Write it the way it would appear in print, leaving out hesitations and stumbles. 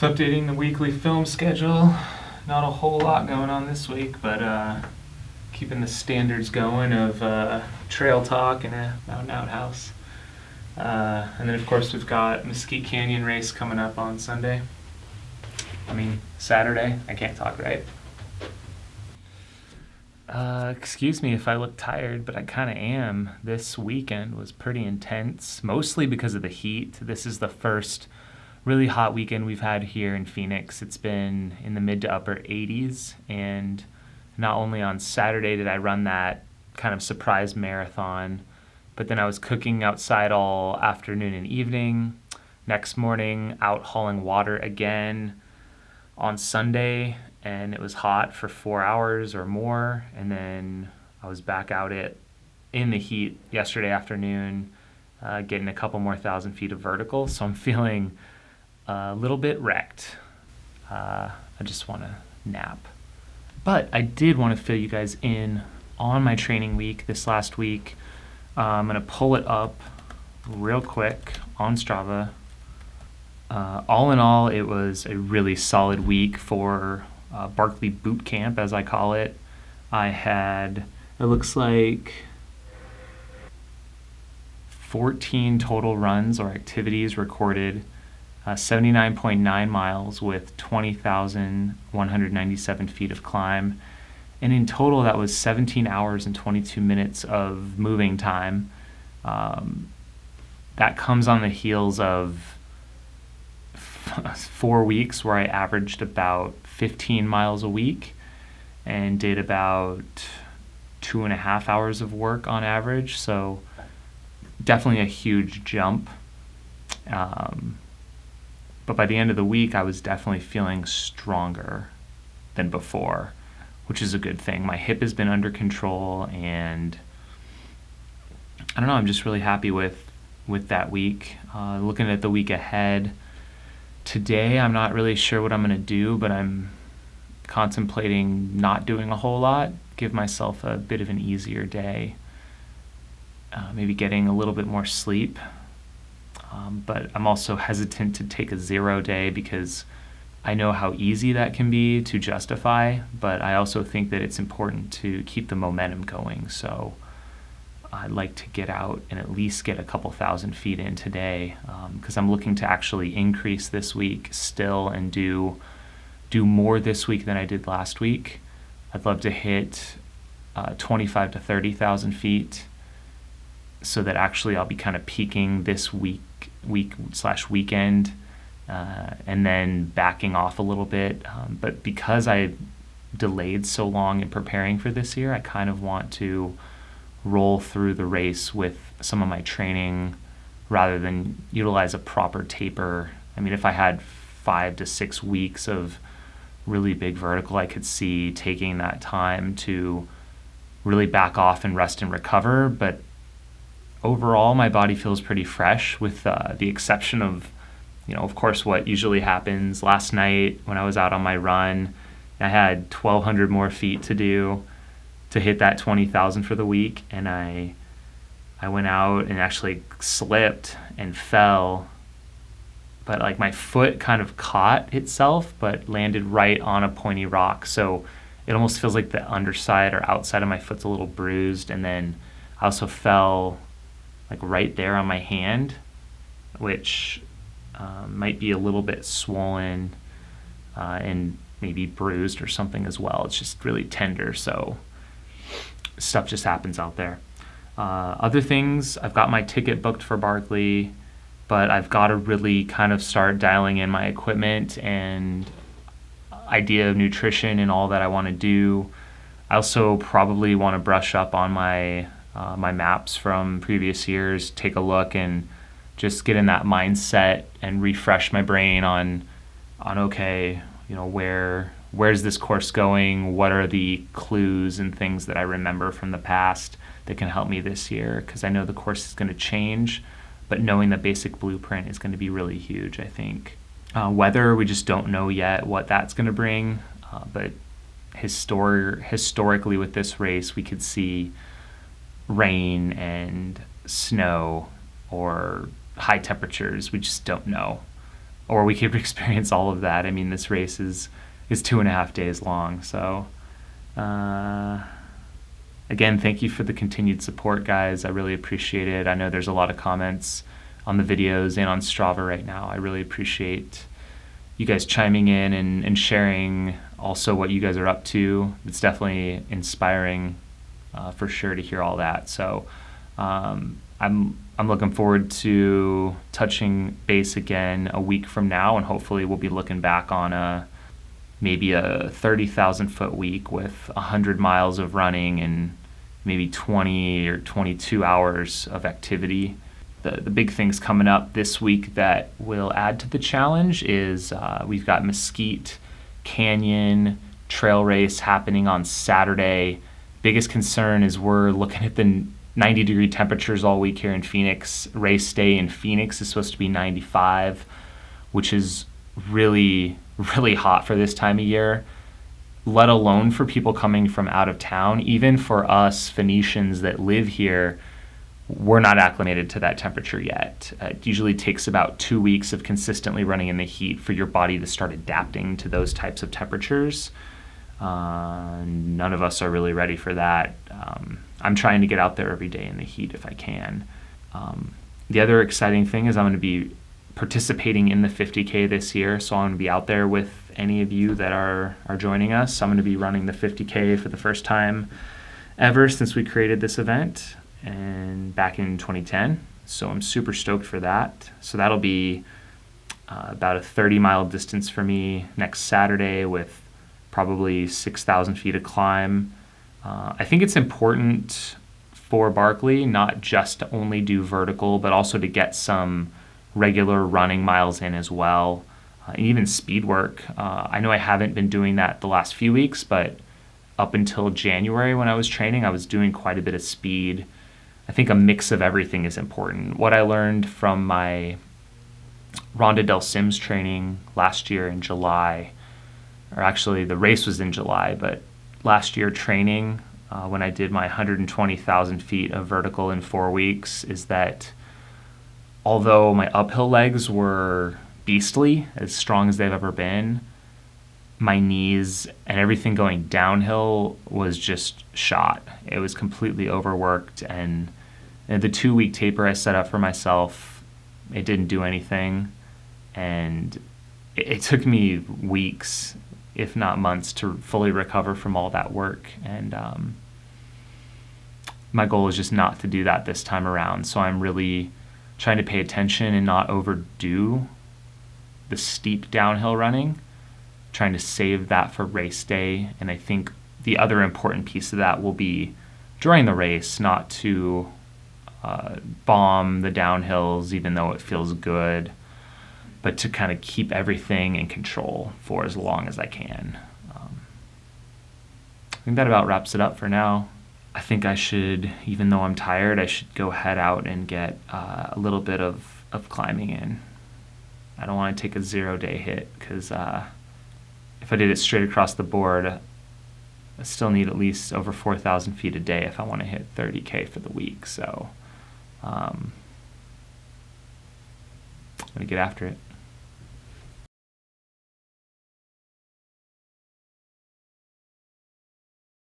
updating the weekly film schedule. Not a whole lot going on this week, but keeping the standards going of trail talk and a mountain outhouse. And then, of course, we've got Mesquite Canyon race coming up on Saturday. I can't talk right. Excuse me if I look tired, but I kind of am. This weekend was pretty intense, mostly because of the heat. This is the first really hot weekend we've had here in Phoenix. It's been in the mid to upper 80s, and not only on Saturday did I run that kind of surprise marathon, but then I was cooking outside all afternoon and evening. Next morning, out hauling water again on Sunday, and it was hot for 4 hours or more, and then I was back out in the heat yesterday afternoon, getting a couple more 1,000 feet of vertical, so I'm feeling a little bit wrecked. I just want to nap. But I did want to fill you guys in on my training week this last week. I'm going to pull it up real quick on Strava. All in all, it was a really solid week for Barkley Boot Camp, as I call it. I had, it looks like 14 total runs or activities recorded, 79.9 miles with 20,197 feet of climb. And in total, that was 17 hours and 22 minutes of moving time. That comes on the heels of 4 weeks where I averaged about 15 miles a week and did about 2.5 hours of work on average. So definitely a huge jump. But by the end of the week, I was definitely feeling stronger than before, which is a good thing. My hip has been under control, and I don't know, I'm just really happy with that week. Looking at the week ahead, today I'm not really sure what I'm going to do, but I'm contemplating not doing a whole lot, give myself a bit of an easier day, maybe getting a little bit more sleep. But I'm also hesitant to take a 0 day because I know how easy that can be to justify, but I also think that it's important to keep the momentum going. So I'd like to get out and at least get a couple 1,000 feet in today, because I'm looking to actually increase this week still and do more this week than I did last week. I'd love to hit 25 to 30,000 feet so that actually I'll be kind of peaking this weekend, and then backing off a little bit. But because I delayed so long in preparing for this year, I kind of want to roll through the race with some of my training rather than utilize a proper taper. I mean, if I had 5 to 6 weeks of really big vertical, I could see taking that time to really back off and rest and recover. But overall, my body feels pretty fresh, with the exception of, of course, what usually happens. Last night when I was out on my run, I had 1,200 more feet to do to hit that 20,000 for the week, and I went out and actually slipped and fell, but like my foot kind of caught itself but landed right on a pointy rock, so it almost feels like the underside or outside of my foot's a little bruised. And then I also fell like right there on my hand, which might be a little bit swollen and maybe bruised or something as well. It's just really tender, so stuff just happens out there. Other things, I've got my ticket booked for Barkley, but I've got to really kind of start dialing in my equipment and idea of nutrition and all that I want to do. I also probably want to brush up on my maps from previous years, take a look and just get in that mindset and refresh my brain on okay, where's this course going? What are the clues and things that I remember from the past that can help me this year? Because I know the course is going to change, but knowing the basic blueprint is going to be really huge, I think. Weather, we just don't know yet what that's going to bring, but historically with this race, we could see rain and snow or high temperatures. We just don't know. or we could experience all of that. I mean, this race is 2.5 days long. So, again, thank you for the continued support, guys. I really appreciate it. I know there's a lot of comments on the videos and on Strava right now. I really appreciate you guys chiming in and sharing also what you guys are up to. It's definitely inspiring for sure to hear all that. So I'm looking forward to touching base again a week from now, and hopefully we'll be looking back on maybe a 30,000 foot week with 100 miles of running and maybe 20 or 22 hours of activity. The big things coming up this week that will add to the challenge is we've got Mesquite Canyon Trail Race happening on Saturday. Biggest concern is we're looking at the 90-degree temperatures all week here in Phoenix. Race day in Phoenix is supposed to be 95, which is really, really hot for this time of year, let alone for people coming from out of town. Even for us Phoenicians that live here, we're not acclimated to that temperature yet. It usually takes about 2 weeks of consistently running in the heat for your body to start adapting to those types of temperatures. None of us are really ready for that. I'm trying to get out there every day in the heat if I can. The other exciting thing is I'm going to be participating in the 50K this year, so I'm going to be out there with any of you that are joining us. I'm going to be running the 50K for the first time ever since we created this event, and back in 2010. So I'm super stoked for that. So that'll be about a 30-mile distance for me next Saturday with probably 6,000 feet of climb. I think it's important for Barkley not just to only do vertical, but also to get some regular running miles in as well, even speed work. I know I haven't been doing that the last few weeks, but up until January when I was training, I was doing quite a bit of speed. I think a mix of everything is important. What I learned from my Rhonda Del Sims training last year in July, or actually the race was in July, but last year training when I did my 120,000 feet of vertical in 4 weeks, is that although my uphill legs were beastly, as strong as they've ever been, my knees and everything going downhill was just shot. It was completely overworked, and the 2-week taper I set up for myself, it didn't do anything, and it took me weeks, if not months, to fully recover from all that work. And my goal is just not to do that this time around. So I'm really trying to pay attention and not overdo the steep downhill running, trying to save that for race day. And I think the other important piece of that will be during the race, not to bomb the downhills even though it feels good, but to kind of keep everything in control for as long as I can. I think that about wraps it up for now. I think I should, even though I'm tired, I should go head out and get a little bit of climbing in. I don't want to take a 0-day hit, because if I did it straight across the board, I still need at least over 4,000 feet a day if I want to hit 30K for the week. So I'm going to get after it.